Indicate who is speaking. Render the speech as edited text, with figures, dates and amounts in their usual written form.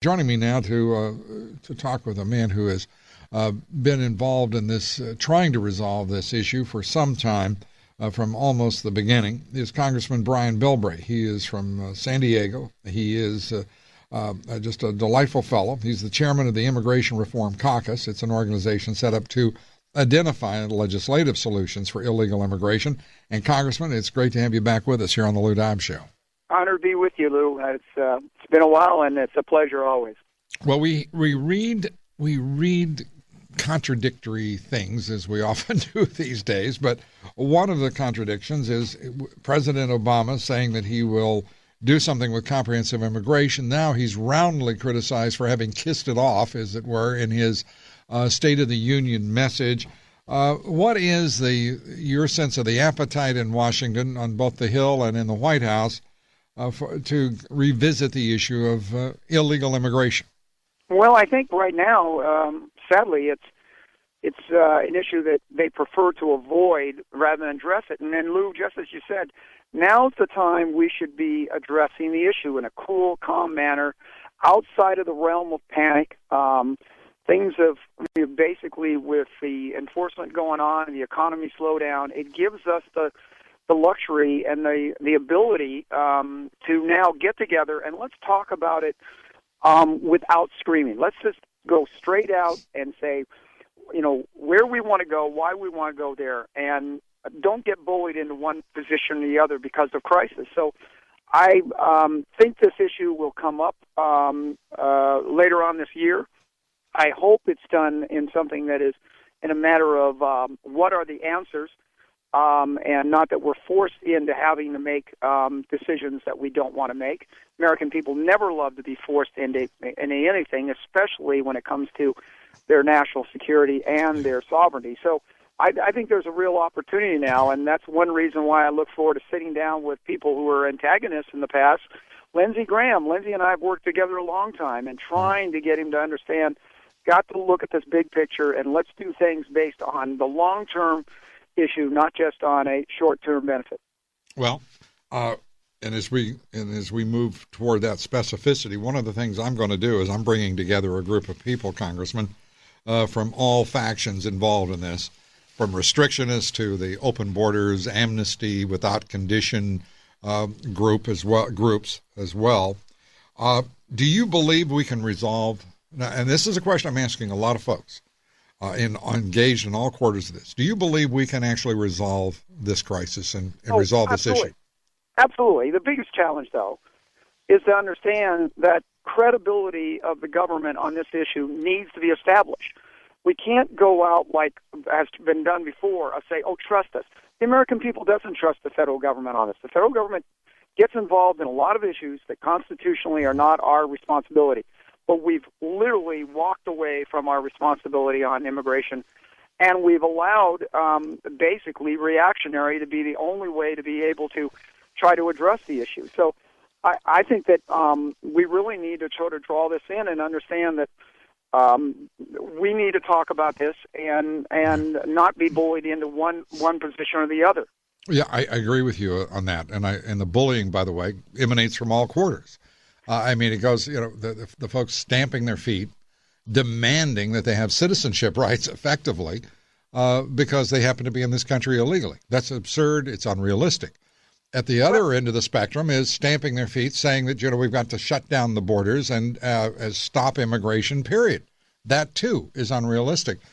Speaker 1: Joining me now to talk with a man who has been involved in this, trying to resolve this issue for some time, from almost the beginning, is Congressman Brian Bilbray. He is from San Diego. He is just a delightful fellow. He's the chairman of the Immigration Reform Caucus. It's an organization set up to identify legislative solutions for illegal immigration. And Congressman, it's great to have you back with us here on the Lou Dobbs Show.
Speaker 2: Honored to be with you, Lou. It's been a while, and it's a pleasure always.
Speaker 1: Well, we read contradictory things, as we often do these days, but one of the contradictions is President Obama saying that he will do something with comprehensive immigration. Now he's roundly criticized for having kissed it off, as it were, in his State of the Union message. What is your sense of the appetite in Washington, on both the Hill and in the White House, to revisit the issue of illegal immigration?
Speaker 2: Well, I think right now, sadly, it's an issue that they prefer to avoid rather than address it. And then, Lou, just as you said, now's the time we should be addressing the issue in a cool, calm manner, outside of the realm of panic. Things have basically, with the enforcement going on and the economy slowdown, it gives us the luxury and the ability to now get together and let's talk about it without screaming. Let's just go straight out and say, where we want to go, why we want to go there, and don't get bullied into one position or the other because of crisis. So I think this issue will come up later on this year. I hope it's done in something that is in a matter of what are the answers, and not that we're forced into having to make decisions that we don't want to make. American people never love to be forced into anything, especially when it comes to their national security and their sovereignty. So I think there's a real opportunity now, and that's one reason why I look forward to sitting down with people who were antagonists in the past. Lindsey Graham. Lindsey and I have worked together a long time and trying to get him to understand, got to look at this big picture, and let's do things based on the long-term issue, not just on a short-term benefit. Well,
Speaker 1: and as we move toward that specificity, one of the things I'm going to do is I'm bringing together a group of people, Congressman, from all factions involved in this, from restrictionists to the open borders, amnesty without condition groups as well. Do you believe we can resolve? Now, and this is a question I'm asking a lot of folks engaged in all quarters of this. Do you believe we can actually resolve this crisis and resolve this issue?
Speaker 2: Absolutely. The biggest challenge, though, is to understand that credibility of the government on this issue needs to be established. We can't go out like has been done before, say, trust us. The American people doesn't trust the federal government on this. The federal government gets involved in a lot of issues that constitutionally are not our responsibility. But we've literally walked away from our responsibility on immigration, and we've allowed basically reactionary to be the only way to be able to try to address the issue. So I think that we really need to sort of draw this in and understand that we need to talk about this and not be bullied into one position or the other.
Speaker 1: Yeah, I agree with you on that. And the bullying, by the way, emanates from all quarters. It goes, the folks stamping their feet, demanding that they have citizenship rights effectively because they happen to be in this country illegally. That's absurd. It's unrealistic. At the other end of the spectrum is stamping their feet, saying that, we've got to shut down the borders and stop immigration, period. That, too, is unrealistic.